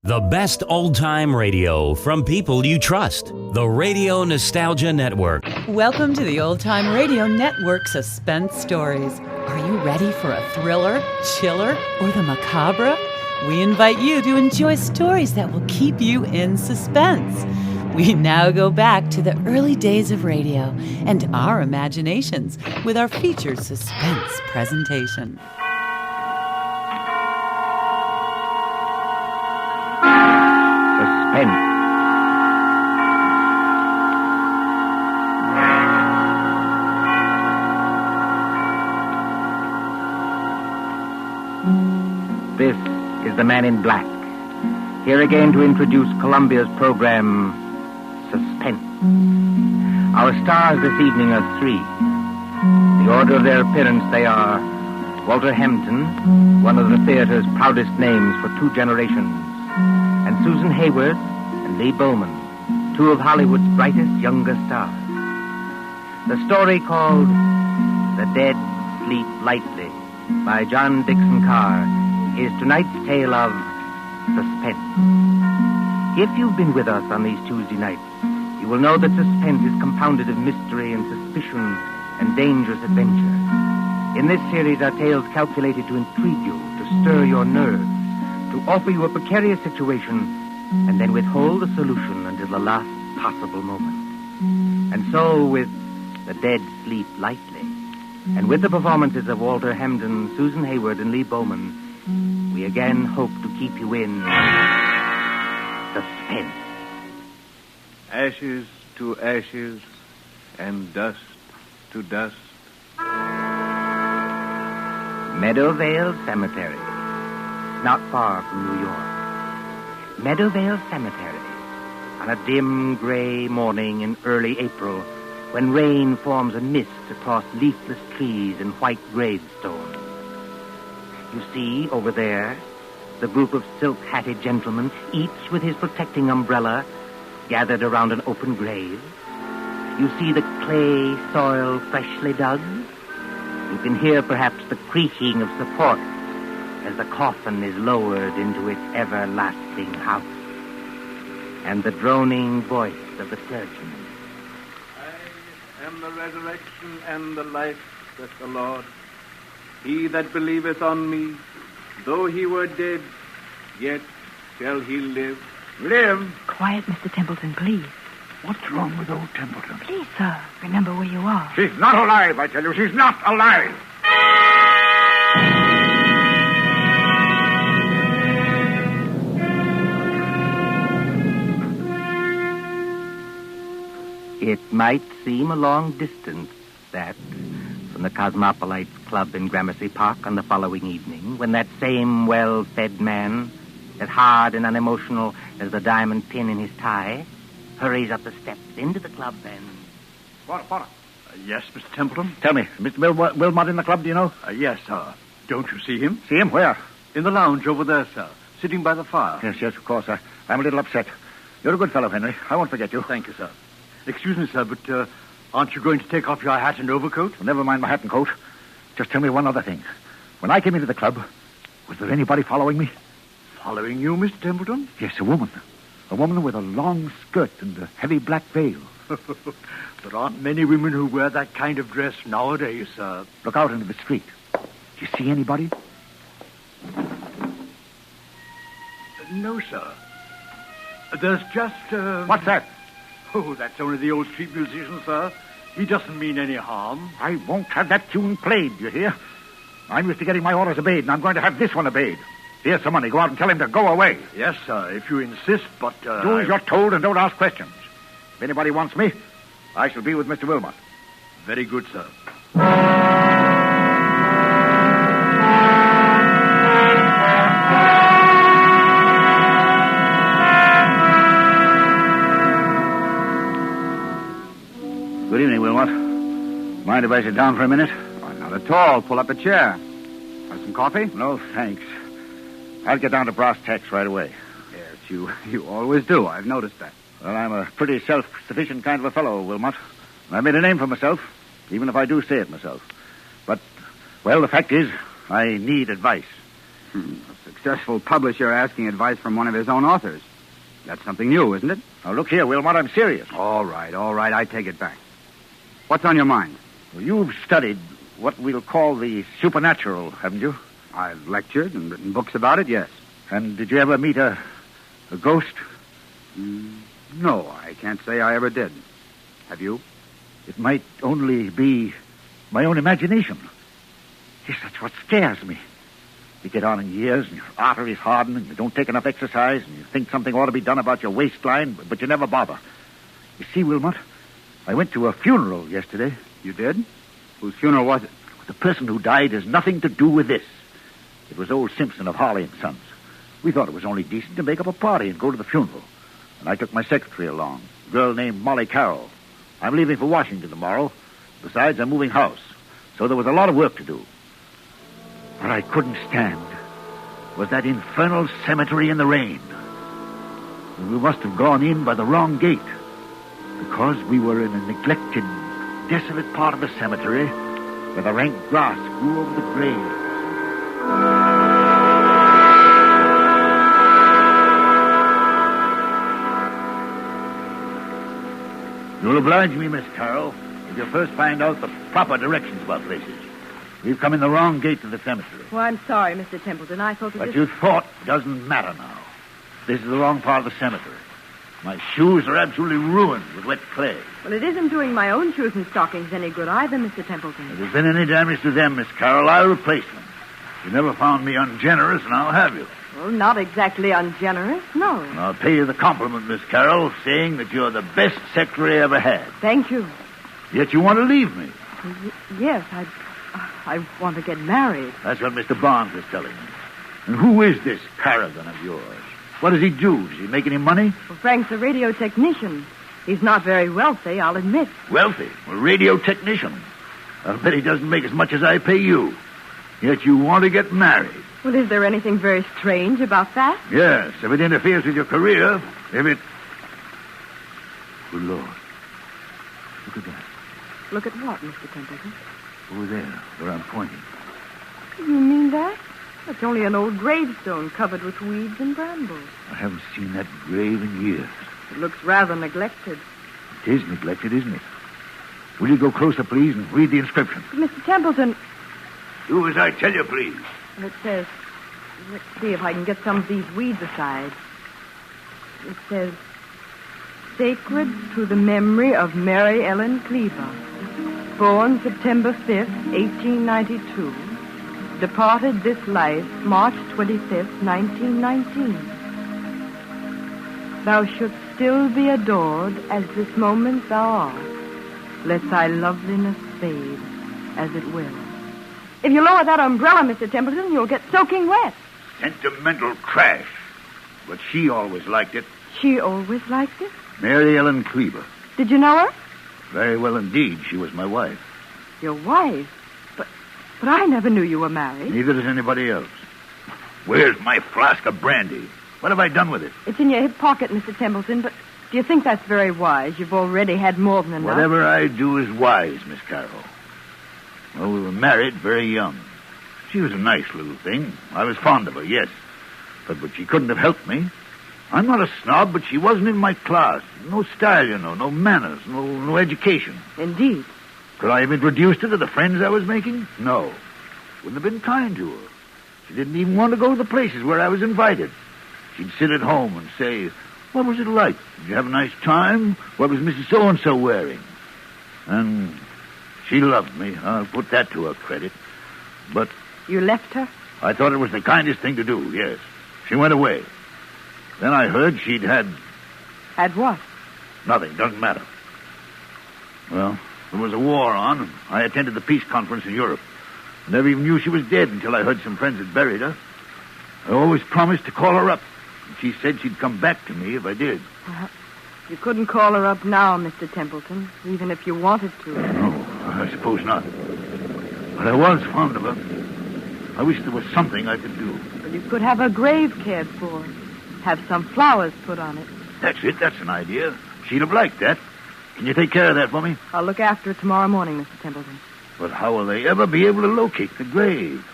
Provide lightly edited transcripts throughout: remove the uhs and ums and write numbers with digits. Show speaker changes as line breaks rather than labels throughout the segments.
The best old-time radio from people you trust. The Radio Nostalgia Network.
Welcome to the Old Time Radio Network Suspense Stories. Are you ready for a thriller, chiller, or the macabre? We invite you to enjoy stories that will keep you in suspense. We now go back to the early days of radio and our imaginations with our featured suspense presentation.
Suspense. This is the Man in Black, here again to introduce Columbia's program, Suspense. Our stars this evening are three. The order of their appearance, they are Walter Hampton, one of the theater's proudest names for two generations, and Susan Hayward and Lee Bowman, two of Hollywood's brightest younger stars. The story called The Dead Sleep Lightly by John Dixon Carr is tonight's tale of suspense. If you've been with us on these Tuesday nights, you will know that suspense is compounded of mystery and suspicion and dangerous adventure. In this series are tales calculated to intrigue you, to stir your nerves, to offer you a precarious situation, and then withhold the solution until the last possible moment. And so, with The Dead Sleep Lightly, and with the performances of Walter Hampden, Susan Hayward, and Lee Bowman, we again hope to keep you in suspense.
Ashes to ashes, and dust to dust.
Meadowvale Cemetery, not far from New York. Meadowvale Cemetery, on a dim gray morning in early April, when rain forms a mist across leafless trees and white gravestones. You see, over there, the group of silk-hatted gentlemen, each with his protecting umbrella, gathered around an open grave. You see the clay soil freshly dug. You can hear perhaps the creaking of support as the coffin is lowered into its everlasting house, and the droning voice of the clergyman.
I am the resurrection and the life, saith the Lord. He that believeth on me, though he were dead, yet shall he live.
Live?
Quiet, Mr. Templeton, please.
What's wrong with old Templeton?
Please, sir, remember where you are.
She's not alive, I tell you. She's not alive.
It might seem a long distance, that, from the Cosmopolites Club in Gramercy Park on the following evening, when that same well-fed man, as hard and unemotional as the diamond pin in his tie, hurries up the steps into the club and...
Porter.
Yes, Mr. Templeton?
Tell me, Mr. Wilmot in the club, do you know?
Yes, sir. Don't you see him?
See him? Where?
In the lounge over there, sir. Sitting by the fire.
Yes, of course. I'm a little upset. You're a good fellow, Henry. I won't forget you.
Thank you, sir. Excuse me, sir, but aren't you going to take off your hat and overcoat?
Well, never mind my hat and coat. Just tell me one other thing. When I came into the club, was there anybody following me?
Following you, Mr. Templeton?
Yes, a woman. A woman with a long skirt and a heavy black veil.
There aren't many women who wear that kind of dress nowadays, sir.
Look out into the street. Do you see anybody?
No, sir. There's just...
What's that?
Oh, that's only the old street musician, sir. He doesn't mean any harm.
I won't have that tune played, you hear? I'm used to getting my orders obeyed, and I'm going to have this one obeyed. Here's some money. Go out and tell him to go away.
Yes, sir, if you insist, but...
Do as you're told and don't ask questions. If anybody wants me, I shall be with Mr. Wilmot.
Very good, sir.
Good evening, Wilmot. Mind if I sit down for a minute?
Oh, not at all. Pull up a chair. Want some coffee?
No, thanks. I'll get down to brass tacks right away.
Yes, you always do. I've noticed that.
Well, I'm a pretty self-sufficient kind of a fellow, Wilmot. I made a name for myself, even if I do say it myself. But, well, the fact is, I need advice.
Successful publisher asking advice from one of his own authors. That's something new, isn't it?
Now, look here, Wilmot, I'm serious.
All right. I take it back. What's on your mind?
Well, you've studied what we'll call the supernatural, haven't you?
I've lectured and written books about it, yes.
And did you ever meet a ghost?
No, I can't say I ever did. Have you?
It might only be my own imagination. Yes, that's what scares me. You get on in years, and your arteries harden, and you don't take enough exercise, and you think something ought to be done about your waistline, but you never bother. You see, Wilmot, I went to a funeral yesterday.
You did? Whose funeral was it?
The person who died has nothing to do with this. It was old Simpson of Harley and Sons. We thought it was only decent to make up a party and go to the funeral. And I took my secretary along, a girl named Molly Carroll. I'm leaving for Washington tomorrow. Besides, I'm moving house. So there was a lot of work to do. What I couldn't stand was that infernal cemetery in the rain. And we must have gone in by the wrong gate, because we were in a neglected, desolate part of the cemetery where the rank grass grew over the grave. You'll oblige me, Miss Carroll, if you first find out the proper directions about places. We've come in the wrong gate to the cemetery.
Well, I'm sorry, Mr. Templeton. I thought
What you thought doesn't matter now. This is the wrong part of the cemetery. My shoes are absolutely ruined with wet clay.
Well, it isn't doing my own shoes and stockings any good either, Mr. Templeton.
If there's been any damage to them, Miss Carroll, I'll replace them. You never found me ungenerous, now have you?
Well, not exactly ungenerous, no.
I'll pay you the compliment, Miss Carroll, saying that you're the best secretary I ever had.
Thank you.
Yet you want to leave me.
Yes, I want to get married.
That's what Mr. Barnes was telling me. And who is this paragon of yours? What does he do? Does he make any money?
Well, Frank's a radio technician. He's not very wealthy, I'll admit.
Wealthy? A radio technician? I'll bet he doesn't make as much as I pay you. Yet you want to get married.
Well, is there anything very strange about that?
Yes, if it interferes with your career, if it... Good Lord. Look at that.
Look at what, Mr. Templeton?
Over there, where I'm pointing.
You mean that? That's only an old gravestone covered with weeds and brambles.
I haven't seen that grave in years.
It looks rather neglected.
It is neglected, isn't it? Will you go closer, please, and read the inscription?
Mr. Templeton...
Do as I tell you, please.
It says... Let's see if I can get some of these weeds aside. It says... Sacred to the memory of Mary Ellen Cleaver. Born September 5th, 1892. Departed this life March 25th, 1919. Thou shouldst still be adored as this moment thou art. Let thy loveliness fade as it will. If you lower that umbrella, Mr. Templeton, you'll get soaking wet.
Sentimental trash. But she always liked it.
She always liked it?
Mary Ellen Cleaver.
Did you know her?
Very well indeed. She was my wife.
Your wife? But I never knew you were married.
Neither does anybody else. Where's my flask of brandy? What have I done with it?
It's in your hip pocket, Mr. Templeton, but do you think that's very wise? You've already had more than enough.
Whatever I do is wise, Miss Carroll. Well, we were married very young. She was a nice little thing. I was fond of her, yes. But she couldn't have helped me. I'm not a snob, but she wasn't in my class. No style, you know, no manners, no education.
Indeed.
Could I have introduced her to the friends I was making? No. Wouldn't have been kind to her. She didn't even want to go to the places where I was invited. She'd sit at home and say, what was it like? Did you have a nice time? What was Mrs. So-and-so wearing? And she loved me. I'll put that to her credit. But...
You left her?
I thought it was the kindest thing to do, yes. She went away. Then I heard she'd had...
Had what?
Nothing, doesn't matter. Well, there was a war on. I attended the peace conference in Europe. I never even knew she was dead until I heard some friends had buried her. I always promised to call her up. And she said she'd come back to me if I did.
You couldn't call her up now, Mr. Templeton, even if you wanted to.
No, I suppose not. But I was fond of her. I wish there was something I could do.
Well, you could have her grave cared for. Have some flowers put on it.
That's it. That's an idea. She'd have liked that. Can you take care of that for me?
I'll look after it tomorrow morning, Mr. Templeton.
But how will they ever be able to locate the grave?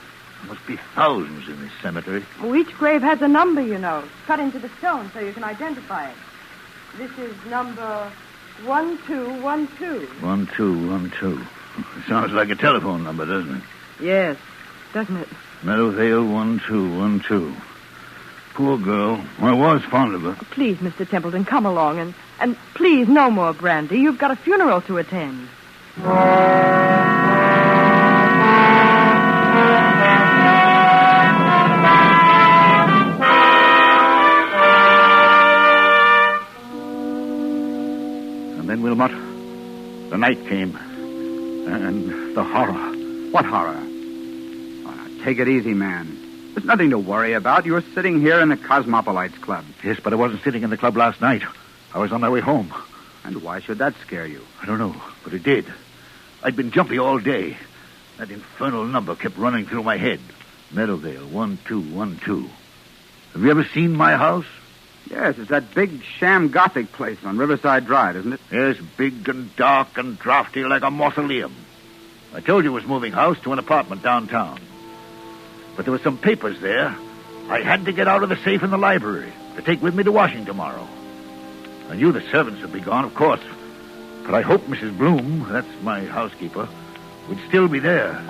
Must be thousands in this cemetery.
Well, each grave has a number, you know, cut into the stone so you can identify it. This is number 1212.
1212. Sounds like a telephone number, doesn't it?
Yes, doesn't it?
Meadowvale 1212. Poor girl. I was fond of her.
Please, Mr. Templeton, come along and please, no more brandy. You've got a funeral to attend.
And then, Wilmot, the night came. And the horror.
What horror? Oh, now, take it easy, man. There's nothing to worry about. You were sitting here in the Cosmopolites Club.
Yes, but I wasn't sitting in the club last night. I was on my way home.
And why should that scare you?
I don't know, but it did. I'd been jumpy all day. That infernal number kept running through my head. Meadowvale 1212. Have you ever seen my house?
Yes, it's that big sham Gothic place on Riverside Drive, isn't it?
Yes, big and dark and drafty like a mausoleum. I told you it was moving house to an apartment downtown. But there were some papers there. I had to get out of the safe in the library to take with me to Washington tomorrow. I knew the servants would be gone, of course. But I hoped Mrs. Bloom, that's my housekeeper, would still be there.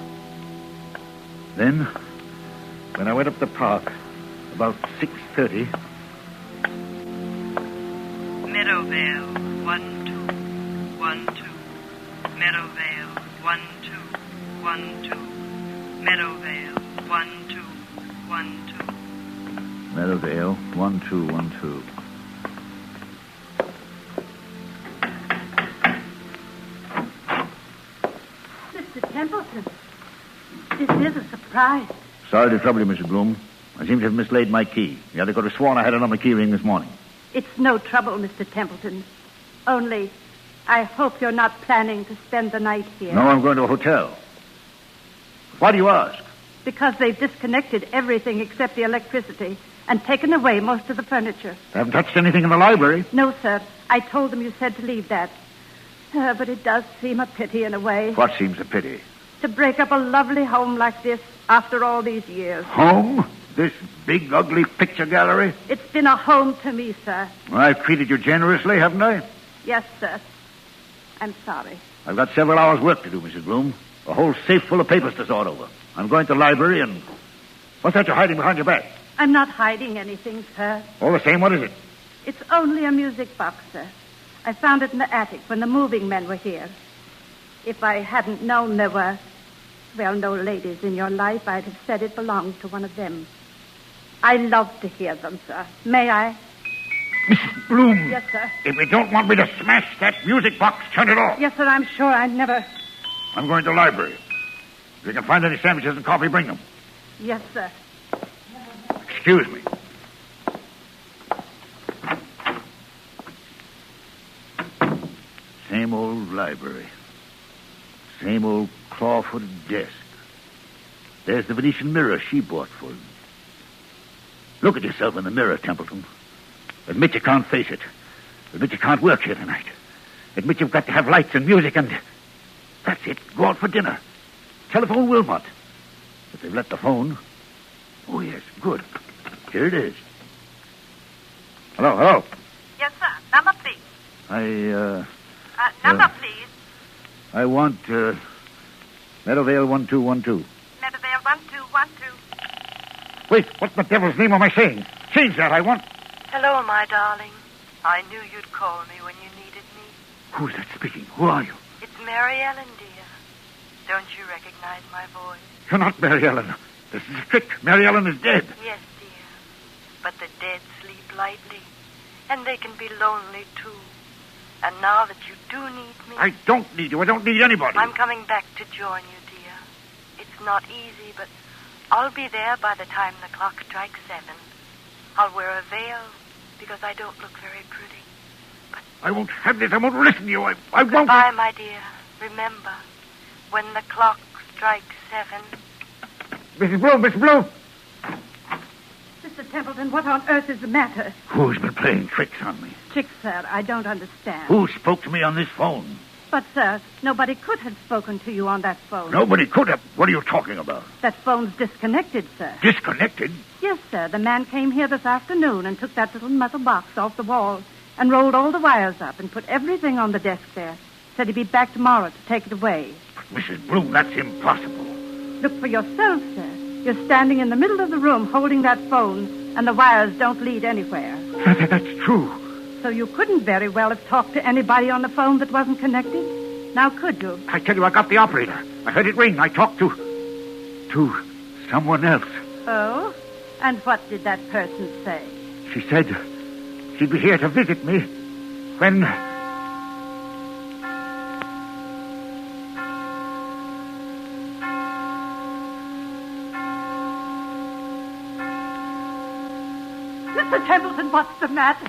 Then, when I went up the park, about 6:30...
Meadowvale 1212. Meadowvale 1212. Meadowvale 1212.
Meadowvale 1212.
Mr. Templeton, this is a surprise.
Sorry to trouble you, Mrs. Bloom. I seem to have mislaid my key. The other could have sworn I had it on my key ring this morning.
It's no trouble, Mr. Templeton. Only, I hope you're not planning to spend the night here.
No, I'm going to a hotel. Why do you ask?
Because they've disconnected everything except the electricity and taken away most of the furniture.
They haven't touched anything in the library.
No, sir. I told them you said to leave that. But it does seem a pity in a way.
What seems a pity?
To break up a lovely home like this after all these years.
Home? This big, ugly picture gallery?
It's been a home to me, sir.
Well, I've treated you generously, haven't I?
Yes, sir. I'm sorry.
I've got several hours' work to do, Mrs. Bloom. A whole safe full of papers to sort over. I'm going to the library and... What's that you're hiding behind your back?
I'm not hiding anything, sir.
All the same, what is it?
It's only a music box, sir. I found it in the attic when the moving men were here. If I hadn't known there were, well, no ladies in your life, I'd have said it belonged to one of them. I love to hear them, sir. May I?
Mrs. Bloom.
Yes, sir.
If you don't want me to smash that music box, turn it off.
Yes, sir, I'm sure I never...
I'm going to the library. If you can find any sandwiches and coffee, bring them.
Yes, sir.
Excuse me. Same old library. Same old claw-footed desk. There's the Venetian mirror she bought for him. Look at yourself in the mirror, Templeton. Admit you can't face it. Admit you can't work here tonight. Admit you've got to have lights and music and... That's it. Go out for dinner. Telephone Wilmot. If they've let the phone... Oh, yes, good. Here it is. Hello.
Yes, sir. Number, please. Number, please.
I want, Meadowvale 1212.
Meadowvale 1212.
Wait, what the devil's name am I saying? Change that, I want...
Hello, my darling. I knew you'd call me when you needed me.
Who's that speaking? Who are you?
It's Mary Ellen, dear. Don't you recognize my voice?
You're not Mary Ellen. This is a trick. Mary Ellen is dead.
Yes, dear. But the dead sleep lightly, and they can be lonely, too. And now that you do need me...
I don't need you. I don't need anybody.
I'm coming back to join you, dear. It's not easy, but I'll be there by the time the clock strikes 7. I'll wear a veil because I don't look very pretty. But
I won't have this. I won't listen to you. I won't...
Goodbye, my dear. Remember, when the clock strikes 7...
Mrs. Bloom!
Mr. Templeton, what on earth is the matter?
Who's been playing tricks on me?
Tricks, sir, I don't understand.
Who spoke to me on this phone?
But, sir, nobody could have spoken to you on that phone.
Nobody could have. What are you talking about?
That phone's disconnected, sir.
Disconnected?
Yes, sir. The man came here this afternoon and took that little metal box off the wall and rolled all the wires up and put everything on the desk there. Said he'd be back tomorrow to take it away.
But, Mrs. Bloom, that's impossible.
Look for yourself, sir. You're standing in the middle of the room holding that phone, and the wires don't lead anywhere.
That's true.
So you couldn't very well have talked to anybody on the phone that wasn't connected? Now, could you?
I tell you, I got the operator. I heard it ring. I talked to someone else.
Oh? And what did that person say?
She said she'd be here to visit me when...
Mr. Templeton, what's the matter?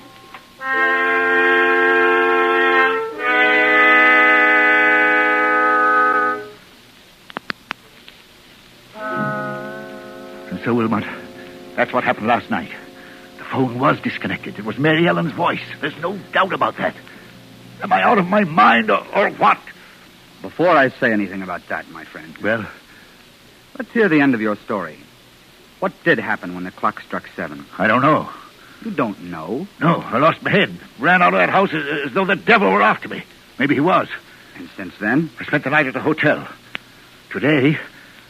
And so, Wilmot, that's what happened last night. The phone was disconnected. It was Mary Ellen's voice. There's no doubt about that. Am I out of my mind or what?
Before I say anything about that, my friend.
Well?
Let's hear the end of your story. What did happen when the clock struck 7?
I don't know.
You don't know?
No, I lost my head. Ran out of that house as though the devil were after me. Maybe he was.
And since then?
I spent the night at a hotel. Today,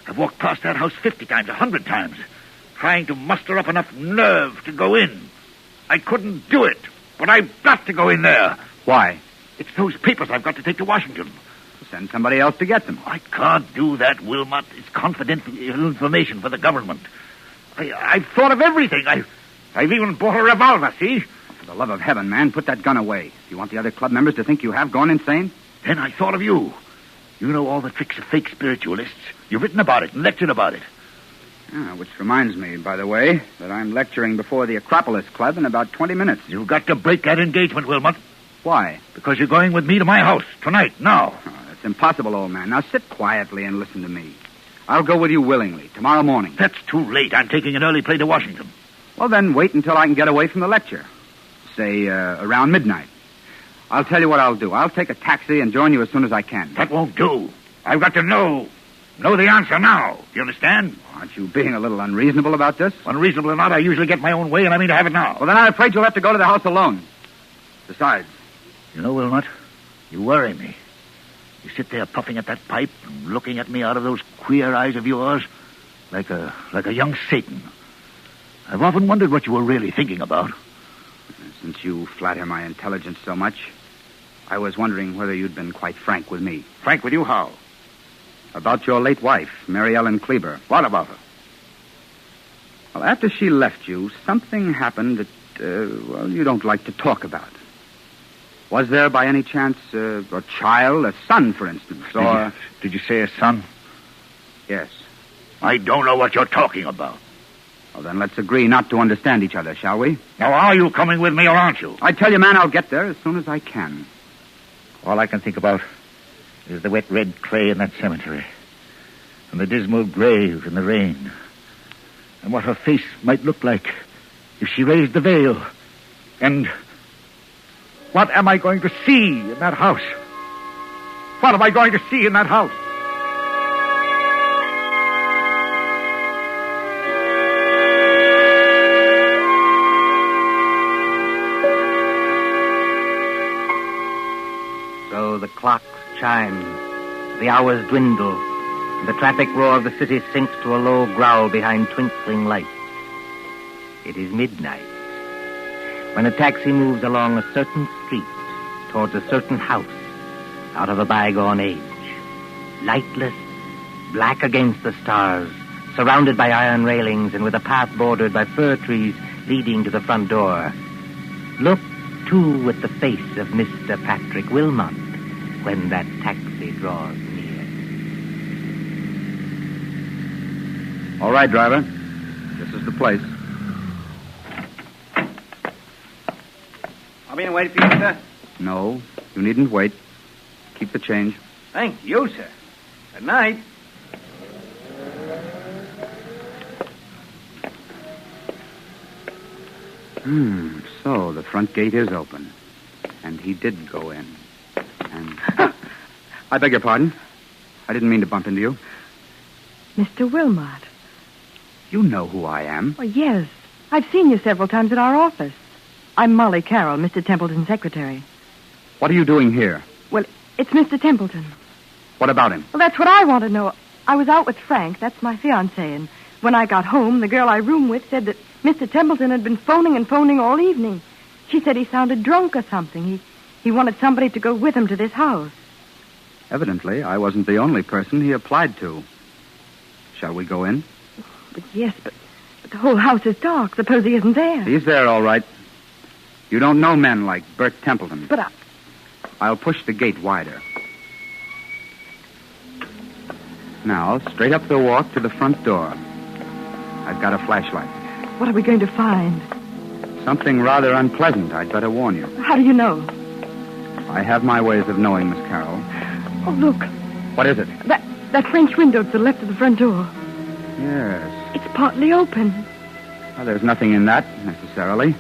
I've walked past that house 50 times, 100 times, trying to muster up enough nerve to go in. I couldn't do it, but I've got to go in there.
Why?
It's those papers I've got to take to Washington.
Send somebody else to get them.
I can't do that, Wilmot. It's confidential information for the government. I've thought of everything. I've even bought a revolver, see?
For the love of heaven, man, put that gun away. Do you want the other club members to think you have gone insane?
Then I thought of you. You know all the tricks of fake spiritualists. You've written about it and lectured about it.
Which reminds me, by the way, that I'm lecturing before the Acropolis Club in about 20 minutes.
You've got to break that engagement, Wilmot.
Why?
Because you're going with me to my house tonight, now.
Oh, that's impossible, old man. Now sit quietly and listen to me. I'll go with you willingly, tomorrow morning.
That's too late. I'm taking an early plane to Washington.
Well, then wait until I can get away from the lecture. Say, around midnight. I'll tell you what I'll do. I'll take a taxi and join you as soon as I can.
That won't do. I've got to know the answer now. Do you understand?
Aren't you being a little unreasonable about this?
Unreasonable or not, I usually get my own way, and I mean to have it now.
Well, then I'm afraid you'll have to go to the house alone. Besides...
You know, Wilmot, you worry me. You sit there puffing at that pipe and looking at me out of those queer eyes of yours like a young Satan. I've often wondered what you were really thinking about.
Since you flatter my intelligence so much, I was wondering whether you'd been quite frank with me.
Frank with you how?
About your late wife, Mary Ellen Kleber.
What about her?
Well, after she left you, something happened that, you don't like to talk about. Was there, by any chance, a child, a son, for instance, or...
Did you say a son?
Yes.
I don't know what you're talking about.
Well, then let's agree not to understand each other, shall we?
Now, are you coming with me or aren't you?
I tell you, man, I'll get there as soon as I can.
All I can think about is the wet red clay in that cemetery, and the dismal grave in the rain, and what her face might look like if she raised the veil, and what am I going to see in that house? What am I going to see in that house?
So the clocks chime, the hours dwindle, and the traffic roar of the city sinks to a low growl behind twinkling lights. It is midnight, when a taxi moves along a certain street towards a certain house out of a bygone age. Lightless, black against the stars, surrounded by iron railings and with a path bordered by fir trees leading to the front door. Look, too, at the face of Mr. Patrick Wilmot when that taxi draws near.
All right, driver. This is the place.
I'll be in wait for you, sir.
No, you needn't wait. Keep the change.
Thank you, sir. Good night.
So the front gate is open. And he did go in. And... I beg your pardon. I didn't mean to bump into you.
Mr. Wilmot.
You know who I am.
Oh, yes. I've seen you several times at our office. I'm Molly Carroll, Mr. Templeton's secretary.
What are you doing here?
Well, it's Mr. Templeton.
What about him?
Well, that's what I want to know. I was out with Frank, that's my fiancé, and when I got home, the girl I room with said that Mr. Templeton had been phoning all evening. She said he sounded drunk or something. He wanted somebody to go with him to this house.
Evidently, I wasn't the only person he applied to. Shall we go in?
But yes, but the whole house is dark. Suppose he isn't there.
He's there, all right. You don't know men like Bert Templeton.
But
I'll push the gate wider. Now, straight up the walk to the front door. I've got a flashlight.
What are we going to find?
Something rather unpleasant, I'd better warn you.
How do you know?
I have my ways of knowing, Miss Carroll.
Oh, look.
What is it?
That French window to the left of the front door.
Yes.
It's partly open.
Well, there's nothing in that, necessarily.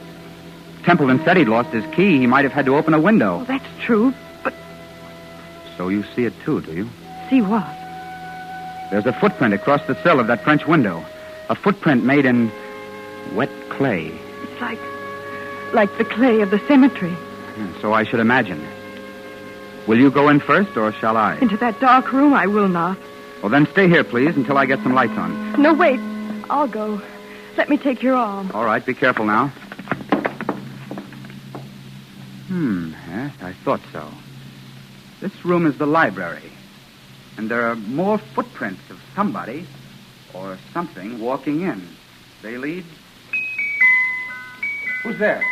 Templeton said he'd lost his key. He might have had to open a window.
Oh, that's true, but...
So you see it, too, do you?
See what?
There's a footprint across the sill of that French window. A footprint made in wet clay.
It's like the clay of the cemetery.
So I should imagine. Will you go in first, or shall I?
Into that dark room, I will not.
Well, then stay here, please, until I get some lights on.
No, wait. I'll go. Let me take your arm.
All right, be careful now. Yes, I thought so. This room is the library. And there are more footprints of somebody or something walking in. They lead... Who's there?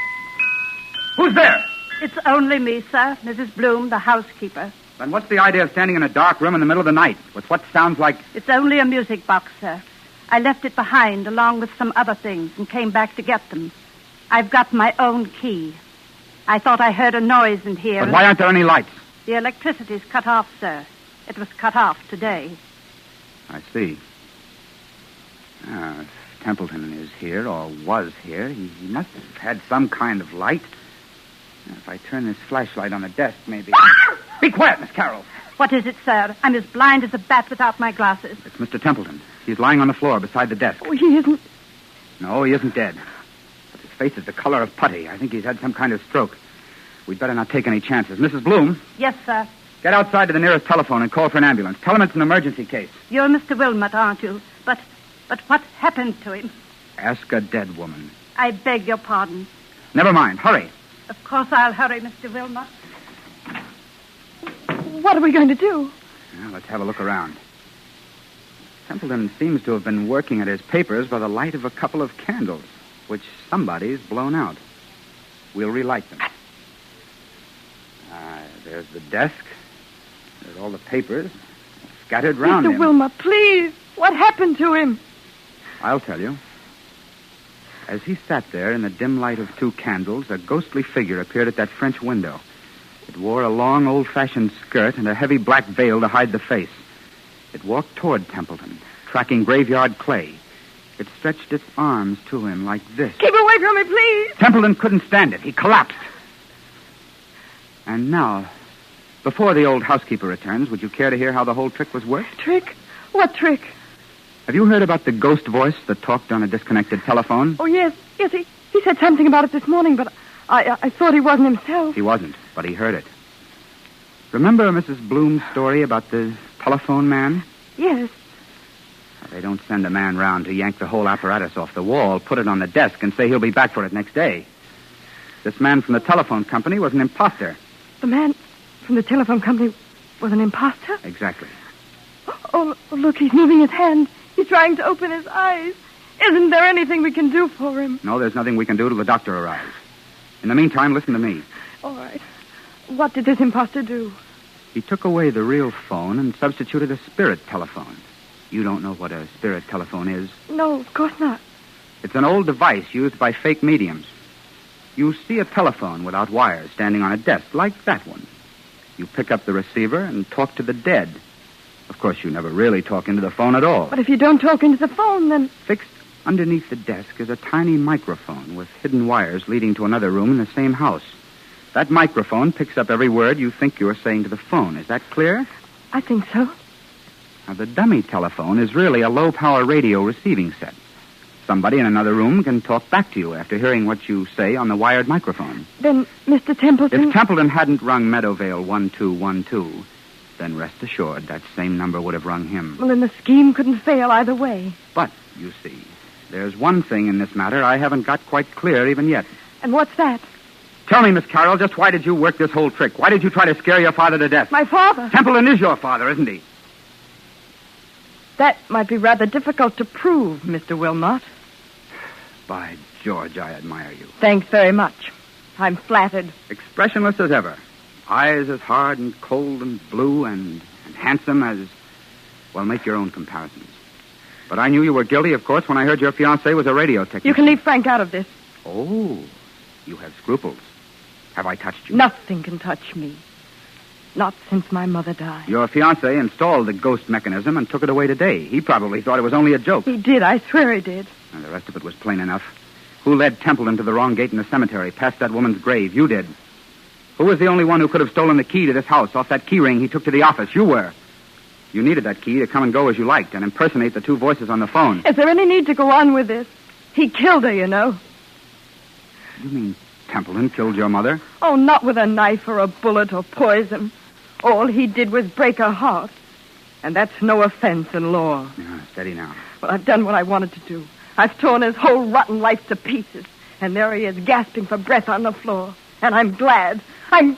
Who's there?
It's only me, sir, Mrs. Bloom, the housekeeper.
Then what's the idea of standing in a dark room in the middle of the night with what sounds like...
It's only a music box, sir. I left it behind along with some other things and came back to get them. I've got my own key. I thought I heard a noise in here.
But why aren't there any lights?
The electricity's cut off, sir. It was cut off today.
I see. If Templeton is here, or was here, he must have had some kind of light. If I turn this flashlight on the desk, maybe... Be quiet, Miss Carroll.
What is it, sir? I'm as blind as a bat without my glasses.
It's Mr. Templeton. He's lying on the floor beside the desk.
Oh, he isn't...
No, he isn't dead. But his face is the color of putty. I think he's had some kind of stroke. We'd better not take any chances. Mrs. Bloom?
Yes, sir.
Get outside to the nearest telephone and call for an ambulance. Tell him it's an emergency case.
You're Mr. Wilmot, aren't you? But what happened to him?
Ask a dead woman.
I beg your pardon.
Never mind. Hurry.
Of course I'll hurry, Mr. Wilmot.
What are we going to do?
Well, let's have a look around. Templeton seems to have been working at his papers by the light of a couple of candles, which somebody's blown out. We'll relight them. There's the desk. There's all the papers scattered round him.
Mr. Wilmot, please. What happened to him?
I'll tell you. As he sat there in the dim light of two candles, a ghostly figure appeared at that French window. It wore a long, old-fashioned skirt and a heavy black veil to hide the face. It walked toward Templeton, tracking graveyard clay. It stretched its arms to him like this.
Keep away from me, please.
Templeton couldn't stand it. He collapsed. And now, before the old housekeeper returns, would you care to hear how the whole trick was worked?
Trick? What trick?
Have you heard about the ghost voice that talked on a disconnected telephone?
Oh, yes. Yes, he said something about it this morning, but I thought he wasn't himself.
He wasn't, but he heard it. Remember Mrs. Bloom's story about the telephone man?
Yes.
They don't send a man round to yank the whole apparatus off the wall, put it on the desk, and say he'll be back for it next day. This man from the telephone company was an imposter.
The man from the telephone company was an imposter?
Exactly.
Oh, look, he's moving his hand. He's trying to open his eyes. Isn't there anything we can do for him?
No, there's nothing we can do till the doctor arrives. In the meantime, listen to me.
All right. What did this imposter do?
He took away the real phone and substituted a spirit telephone. You don't know what a spirit telephone is?
No, of course not.
It's an old device used by fake mediums. You see a telephone without wires standing on a desk, like that one. You pick up the receiver and talk to the dead. Of course, you never really talk into the phone at all.
But if you don't talk into the phone, then...
Fixed underneath the desk is a tiny microphone with hidden wires leading to another room in the same house. That microphone picks up every word you think you're saying to the phone. Is that clear?
I think so.
Now, the dummy telephone is really a low-power radio receiving set. Somebody in another room can talk back to you after hearing what you say on the wired microphone.
Then, Mr. Templeton...
If Templeton hadn't rung Meadowvale 1212, then rest assured that same number would have rung him.
Well, then the scheme couldn't fail either way.
But, you see, there's one thing in this matter I haven't got quite clear even yet.
And what's that?
Tell me, Miss Carroll, just why did you work this whole trick? Why did you try to scare your father to death?
My father?
Templeton is your father, isn't he?
That might be rather difficult to prove, Mr. Wilmot.
By George, I admire you.
Thanks very much. I'm flattered.
Expressionless as ever. Eyes as hard and cold and blue and handsome as... Well, make your own comparisons. But I knew you were guilty, of course, when I heard your fiancé was a radio technician.
You can leave Frank out of this.
Oh, you have scruples. Have I touched you?
Nothing can touch me. Not since my mother died.
Your fiancé installed the ghost mechanism and took it away today. He probably thought it was only a joke.
He did. I swear he did.
And the rest of it was plain enough. Who led Templeton to the wrong gate in the cemetery, past that woman's grave? You did. Who was the only one who could have stolen the key to this house off that key ring he took to the office? You were. You needed that key to come and go as you liked and impersonate the two voices on the phone.
Is there any need to go on with this? He killed her, you know.
You mean Templeton killed your mother?
Oh, not with a knife or a bullet or poison. All he did was break her heart. And that's no offense in law.
Steady now.
Well, I've done what I wanted to do. I've torn his whole rotten life to pieces. And there he is, gasping for breath on the floor. And I'm glad. Oh,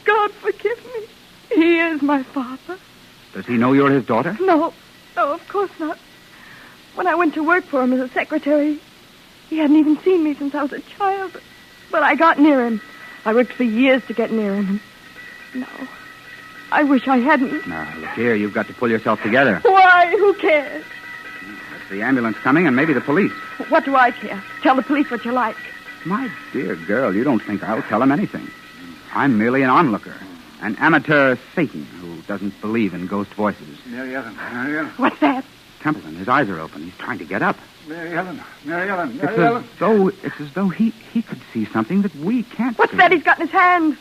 God, forgive me. He is my father.
Does he know you're his daughter?
No, of course not. When I went to work for him as a secretary, he hadn't even seen me since I was a child. But I got near him. I worked for years to get near him. No, I wish I hadn't.
Now, look here, you've got to pull yourself together.
Why? Who cares?
That's the ambulance coming and maybe the police.
What do I care? Tell the police what you like.
My dear girl, you don't think I'll tell them anything. I'm merely an onlooker. An amateur Satan who doesn't believe in ghost voices.
Mary Ellen.
What's that?
Templeton, his eyes are open. He's trying to get up.
Mary Ellen.
It's as though he could see something that we can't
What's
see.
that he's got in his hand?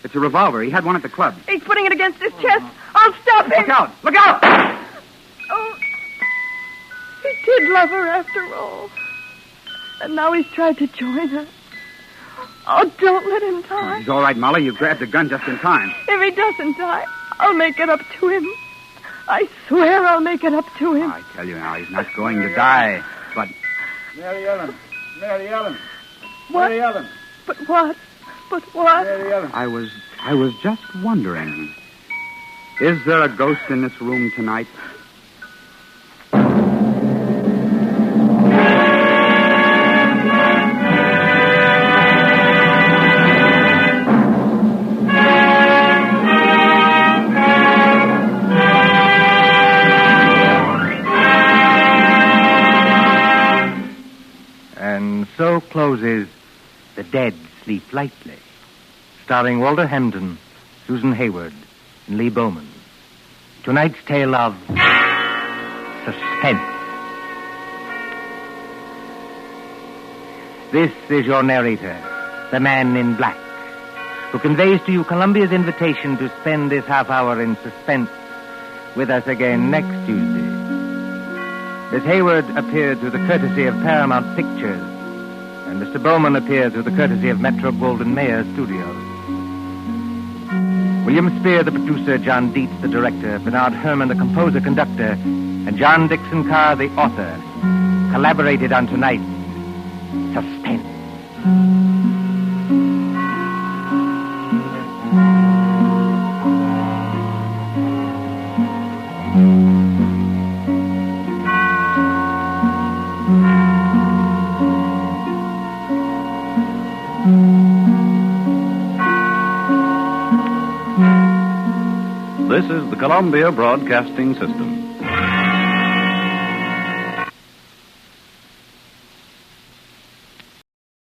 It's a revolver. He had one at the club.
He's putting it against his chest. I'll stop him.
Look out! Look out!
Oh, he did love her after all. And now he's tried to join her. Oh, don't let him die.
He's all right, Molly. You grabbed the gun just in time.
If he doesn't die, I'll make it up to him. I swear I'll make it up to him.
I tell you now, he's not going to die. But...
Mary Ellen.
What?
Mary Ellen.
But what?
Mary Ellen.
I was just wondering. Is there a ghost in this room tonight?
And so closes The Dead Sleep Lightly, starring Walter Hampden, Susan Hayward, and Lee Bowman. Tonight's tale of Suspense. This is your narrator, the man in black, who conveys to you Columbia's invitation to spend this half hour in suspense with us again next Tuesday. Miss Hayward appeared through the courtesy of Paramount Pictures, and Mr. Bowman appeared through the courtesy of Metro-Goldwyn-Mayer Studios. William Spear, the producer, John Dietz, the director, Bernard Herrmann, the composer-conductor, and John Dixon Carr, the author, collaborated on tonight's Suspense.
This is the Columbia Broadcasting System.